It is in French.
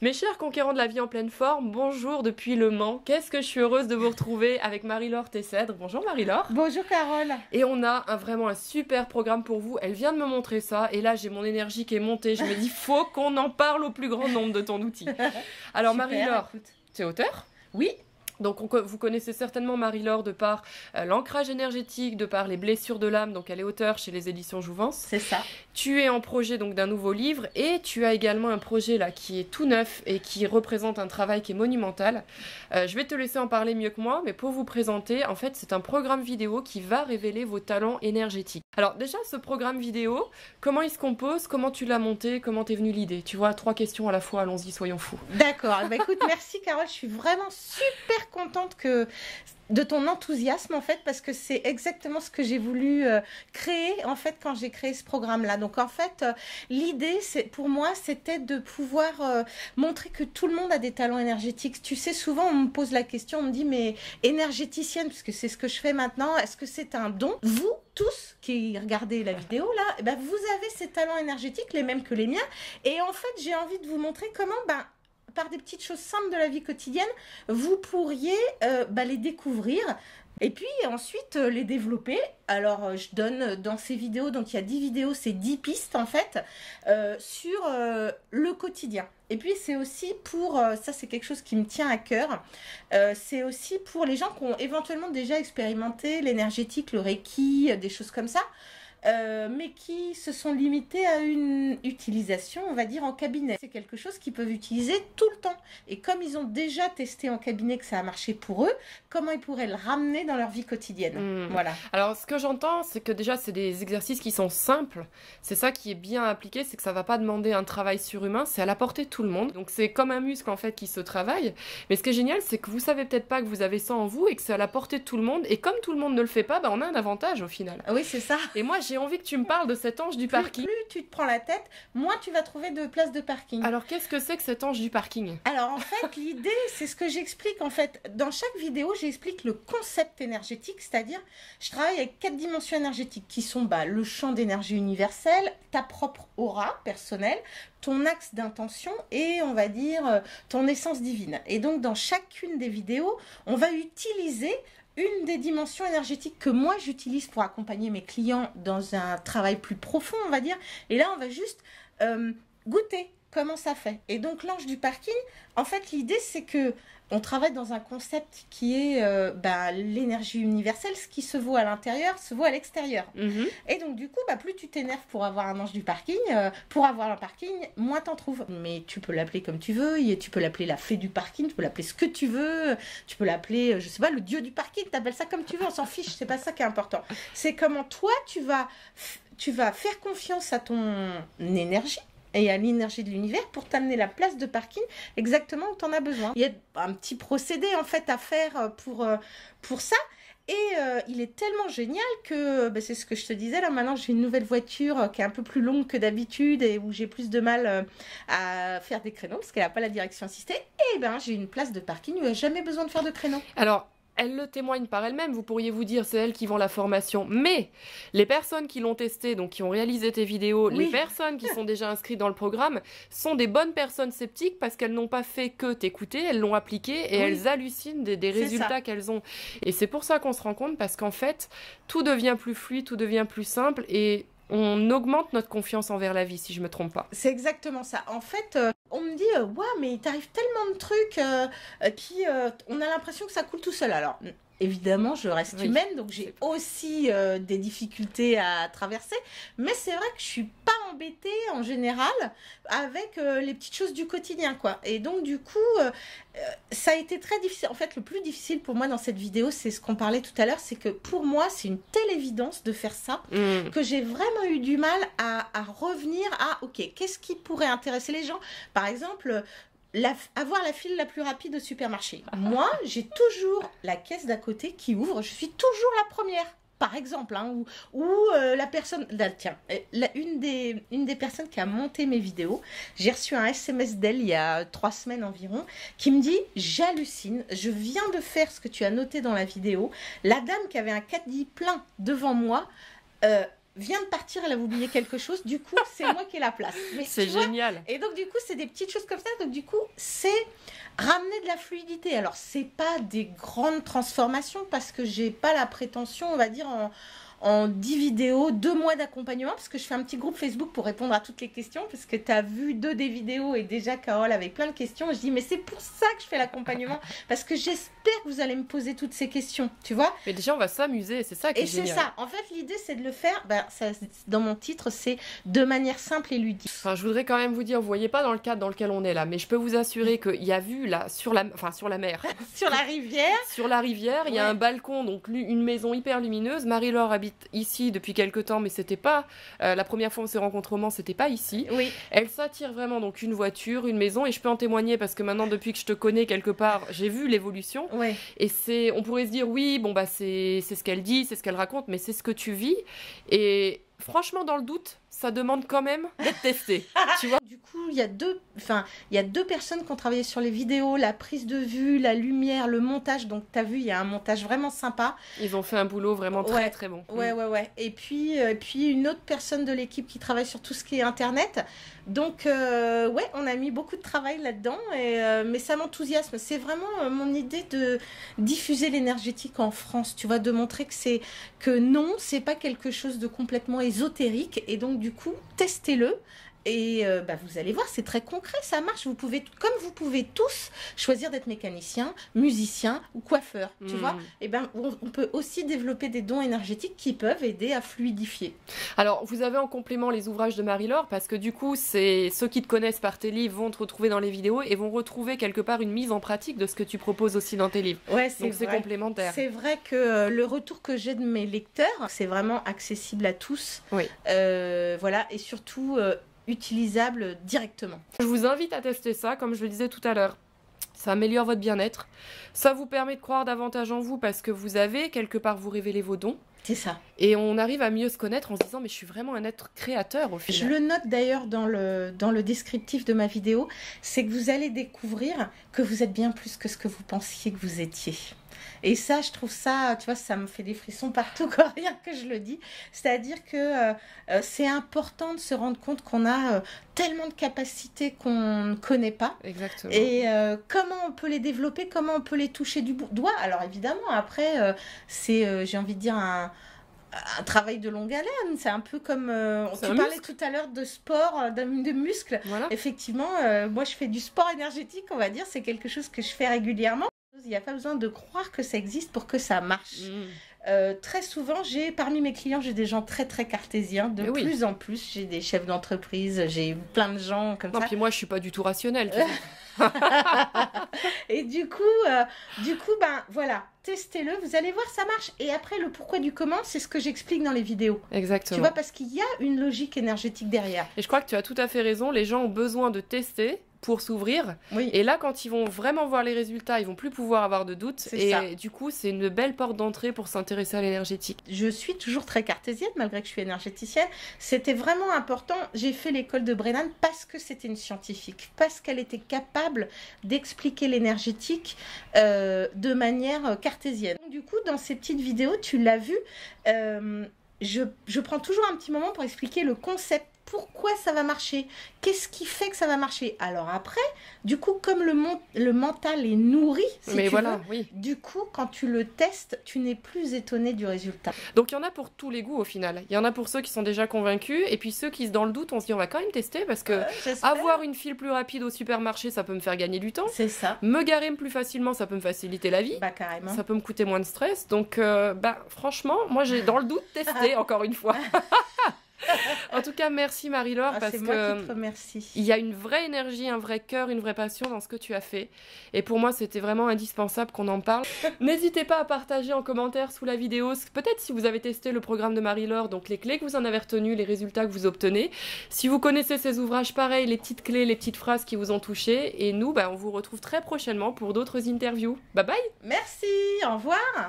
Mes chers conquérants de la vie en pleine forme, bonjour depuis Le Mans. Qu'est-ce que je suis heureuse de vous retrouver avec Marie-Laure Tessèdre. Bonjour Marie-Laure. Bonjour Carole. Et on a vraiment un super programme pour vous. Elle vient de me montrer ça et là j'ai mon énergie qui est montée. Je me dis faut qu'on en parle au plus grand nombre de ton outil. Alors Marie-Laure, tu es auteure ? Oui. Donc vous connaissez certainement Marie-Laure de par l'ancrage énergétique, de par les blessures de l'âme, donc elle est auteure chez les éditions Jouvence. C'est ça. Tu es en projet donc d'un nouveau livre et tu as également un projet là qui est tout neuf et qui représente un travail qui est monumental. Je vais te laisser en parler mieux que moi, mais pour vous présenter, en fait c'est un programme vidéo qui va révéler vos talents énergétiques. Alors déjà ce programme vidéo, comment il se compose, comment tu l'as monté, comment t'es venue l'idée? Tu vois, 3 questions à la fois, allons-y, soyons fous. D'accord, bah, écoute, merci Carole, je suis vraiment super contente de ton enthousiasme en fait, parce que c'est exactement ce que j'ai voulu créer en fait quand j'ai créé ce programme-là. Donc en fait, l'idée pour moi c'était de pouvoir montrer que tout le monde a des talents énergétiques. Tu sais, souvent on me pose la question, on me dit mais énergéticienne, puisque c'est ce que je fais maintenant, est-ce que c'est un don? Vous tous qui regardez la vidéo là, eh ben, vous avez ces talents énergétiques, les mêmes que les miens, et en fait j'ai envie de vous montrer comment par des petites choses simples de la vie quotidienne, vous pourriez les découvrir et puis ensuite les développer. Alors je donne dans ces vidéos, donc il y a 10 vidéos, c'est 10 pistes en fait, sur le quotidien. Et puis c'est aussi pour, ça c'est quelque chose qui me tient à cœur, c'est aussi pour les gens qui ont éventuellement déjà expérimenté l'énergétique, le Reiki, des choses comme ça. Mais qui se sont limités à une utilisation, on va dire, en cabinet. C'est quelque chose qu'ils peuvent utiliser tout le temps. Et comme ils ont déjà testé en cabinet que ça a marché pour eux, comment ils pourraient le ramener dans leur vie quotidienne? Voilà. Alors, ce que j'entends, c'est que déjà, c'est des exercices qui sont simples. C'est ça qui est bien appliqué, c'est que ça va pas demander un travail surhumain, c'est à la portée de tout le monde. Donc, c'est comme un muscle, en fait, qui se travaille. Mais ce qui est génial, c'est que vous savez peut-être pas que vous avez ça en vous et que c'est à la portée de tout le monde. Et comme tout le monde ne le fait pas, on a un avantage au final. Oui, c'est ça. Et moi, j'ai envie que tu me parles de cet ange du parking. Plus tu te prends la tête, moins tu vas trouver de places de parking. Alors, qu'est-ce que c'est que cet ange du parking? Alors, en fait, l'idée, c'est ce que j'explique. En fait, dans chaque vidéo, j'explique le concept énergétique, c'est-à-dire, je travaille avec 4 dimensions énergétiques qui sont le champ d'énergie universelle, ta propre aura personnelle, ton axe d'intention et, on va dire, ton essence divine. Et donc, dans chacune des vidéos, on va utiliser une des dimensions énergétiques que moi j'utilise pour accompagner mes clients dans un travail plus profond, on va dire. Et là, on va juste goûter comment ça fait. Et donc, l'ange du parking, en fait, l'idée, c'est que on travaille dans un concept qui est l'énergie universelle. Ce qui se vaut à l'intérieur se vaut à l'extérieur. Et donc, du coup, plus tu t'énerves pour avoir un ange du parking, pour avoir un parking, moins t'en trouves. Mais tu peux l'appeler comme tu veux. Tu peux l'appeler la fée du parking. Tu peux l'appeler ce que tu veux. Tu peux l'appeler, je sais pas, le dieu du parking. T'appelles ça comme tu veux. On s'en fiche. C'est pas ça qui est important. C'est comment toi, tu vas faire confiance à ton énergie et à l'énergie de l'univers pour t'amener la place de parking exactement où tu en as besoin. Il y a un petit procédé en fait à faire pour ça. Et il est tellement génial que, c'est ce que je te disais, là maintenant j'ai une nouvelle voiture qui est un peu plus longue que d'habitude et où j'ai plus de mal à faire des créneaux parce qu'elle n'a pas la direction assistée. Et j'ai une place de parking où il n'y a jamais besoin de faire de créneaux. Alors, elle le témoigne par elle-même, vous pourriez vous dire c'est elle qui vend la formation, mais les personnes qui l'ont testé, donc qui ont réalisé tes vidéos, oui, les personnes qui sont déjà inscrites dans le programme sont des bonnes personnes sceptiques parce qu'elles n'ont pas fait que t'écouter, elles l'ont appliqué et oui, elles hallucinent des résultats qu'elles ont. Et c'est pour ça qu'on se rend compte parce qu'en fait, tout devient plus fluide, tout devient plus simple et on augmente notre confiance envers la vie, si je me trompe pas. C'est exactement ça. En fait, on me dit « Waouh, mais il t'arrive tellement de trucs on a l'impression que ça coule tout seul. » Alors, évidemment, je reste humaine, donc j'ai aussi des difficultés à traverser. Mais c'est vrai que je suis pas embêtée en général avec les petites choses du quotidien, quoi. Et donc, du coup, ça a été très difficile. En fait, le plus difficile pour moi dans cette vidéo, c'est ce qu'on parlait tout à l'heure, c'est que pour moi, c'est une telle évidence de faire ça que j'ai vraiment eu du mal à revenir à, ok, qu'est-ce qui pourrait intéresser les gens? Par exemple, avoir la file la plus rapide au supermarché. Moi, j'ai toujours la caisse d'à côté qui ouvre. Je suis toujours la première, par exemple. Ou la personne... Là, tiens, une des personnes qui a monté mes vidéos, j'ai reçu un SMS d'elle il y a 3 semaines environ, qui me dit « J'hallucine, je viens de faire ce que tu as noté dans la vidéo. La dame qui avait un caddie plein devant moi... vient de partir, elle a oublié quelque chose, du coup, c'est moi qui ai la place. C'est génial. Et donc, du coup, c'est des petites choses comme ça. Donc, du coup, c'est ramener de la fluidité. Alors, c'est pas des grandes transformations parce que j'ai pas la prétention, on va dire, en 10 vidéos, 2 mois d'accompagnement, parce que je fais un petit groupe Facebook pour répondre à toutes les questions, parce que tu as vu 2 des vidéos et déjà Carole avec plein de questions. Je dis, mais c'est pour ça que je fais l'accompagnement, parce que j'espère que vous allez me poser toutes ces questions, tu vois. Mais déjà, on va s'amuser, c'est ça qui est génial. Et c'est ça, en fait, l'idée, c'est de le faire, dans mon titre, c'est de manière simple et ludique. Enfin, je voudrais quand même vous dire, vous voyez pas dans le cadre dans lequel on est là, mais je peux vous assurer qu'il y a vu là, sur la mer, sur la rivière. Sur la rivière, il y a un balcon, donc une maison hyper lumineuse. Marie-Laure habite ici depuis quelques temps, mais c'était pas la première fois où on s'est rencontrés au Mans, c'était pas ici. Oui. Elle s'attire vraiment donc une voiture, une maison, et je peux en témoigner parce que maintenant depuis que je te connais quelque part, j'ai vu l'évolution. Oui. Et on pourrait se dire oui, bon bah c'est ce qu'elle dit, c'est ce qu'elle raconte, mais c'est ce que tu vis. Et franchement, dans le doute, ça demande quand même d'être testé. Tu vois ? Du coup, il y a deux personnes qui ont travaillé sur les vidéos, la prise de vue, la lumière, le montage. Donc, tu as vu, il y a un montage vraiment sympa. Ils ont fait un boulot vraiment très, très bon. Ouais. Et puis une autre personne de l'équipe qui travaille sur tout ce qui est Internet. Donc, on a mis beaucoup de travail là-dedans. Mais ça m'enthousiasme. C'est vraiment mon idée de diffuser l'énergétique en France. Tu vois, de montrer que non, c'est pas quelque chose de complètement ésotérique. Et donc, du coup, testez-le. Et vous allez voir, c'est très concret, ça marche. Vous pouvez tous choisir d'être mécanicien, musicien ou coiffeur, tu vois. Et on peut aussi développer des dons énergétiques qui peuvent aider à fluidifier. Alors, vous avez en complément les ouvrages de Marie-Laure, parce que du coup, c'est ceux qui te connaissent par tes livres vont te retrouver dans les vidéos et vont retrouver quelque part une mise en pratique de ce que tu proposes aussi dans tes livres. Ouais, donc c'est complémentaire. C'est vrai que le retour que j'ai de mes lecteurs, c'est vraiment accessible à tous. Oui. Voilà, et surtout utilisable directement. Je vous invite à tester ça, comme je le disais tout à l'heure. Ça améliore votre bien-être. Ça vous permet de croire davantage en vous parce que vous avez, quelque part, vous révélez vos dons. C'est ça. Et on arrive à mieux se connaître en se disant, mais je suis vraiment un être créateur au final. Je le note d'ailleurs dans le descriptif de ma vidéo, c'est que vous allez découvrir que vous êtes bien plus que ce que vous pensiez que vous étiez. Et ça, je trouve ça, tu vois, ça me fait des frissons partout quand rien que je le dis. C'est-à-dire que c'est important de se rendre compte qu'on a tellement de capacités qu'on ne connaît pas. Exactement. Et comment on peut les développer, comment on peut les toucher du doigt. Alors évidemment, après, c'est, j'ai envie de dire, un travail de longue haleine. C'est un peu comme tu parlais tout à l'heure de sport, de muscles. Voilà. Effectivement, moi je fais du sport énergétique, on va dire. C'est quelque chose que je fais régulièrement. Il n'y a pas besoin de croire que ça existe pour que ça marche. Très souvent, parmi mes clients, j'ai des gens très très cartésiens. De plus en plus, j'ai des chefs d'entreprise, j'ai plein de gens comme ça. Non, puis moi, je suis pas du tout rationnelle. Et du coup, voilà, testez-le, vous allez voir, ça marche. Et après, le pourquoi du comment, c'est ce que j'explique dans les vidéos. Exactement. Tu vois, parce qu'il y a une logique énergétique derrière. Et je crois que tu as tout à fait raison. Les gens ont besoin de tester pour s'ouvrir. Oui. Et là, quand ils vont vraiment voir les résultats, ils vont plus pouvoir avoir de doutes. Et ça. Du coup, c'est une belle porte d'entrée pour s'intéresser à l'énergétique. Je suis toujours très cartésienne, malgré que je suis énergéticienne. C'était vraiment important. J'ai fait l'école de Brennan parce que c'était une scientifique, parce qu'elle était capable d'expliquer l'énergétique de manière cartésienne. Donc, du coup, dans ces petites vidéos, tu l'as vu, je prends toujours un petit moment pour expliquer le concept. Pourquoi ça va marcher? Qu'est-ce qui fait que ça va marcher? Alors après, du coup, comme le mental est nourri, du coup, quand tu le testes, tu n'es plus étonné du résultat. Donc il y en a pour tous les goûts au final. Il y en a pour ceux qui sont déjà convaincus, et puis ceux qui, dans le doute, on se dit on va quand même tester, parce que avoir une file plus rapide au supermarché, ça peut me faire gagner du temps. C'est ça. Me garer plus facilement, ça peut me faciliter la vie. Bah carrément. Ça peut me coûter moins de stress. Donc franchement, moi j'ai dans le doute testé encore une fois. En tout cas, merci Marie-Laure, parce c'est moi qui te remercie. Il y a une vraie énergie, un vrai cœur, une vraie passion dans ce que tu as fait. Et pour moi, c'était vraiment indispensable qu'on en parle. N'hésitez pas à partager en commentaire sous la vidéo, peut-être si vous avez testé le programme de Marie-Laure, donc les clés que vous en avez retenues, les résultats que vous obtenez. Si vous connaissez ces ouvrages, pareil, les petites clés, les petites phrases qui vous ont touché. Et nous, on vous retrouve très prochainement pour d'autres interviews. Bye bye. Merci, au revoir.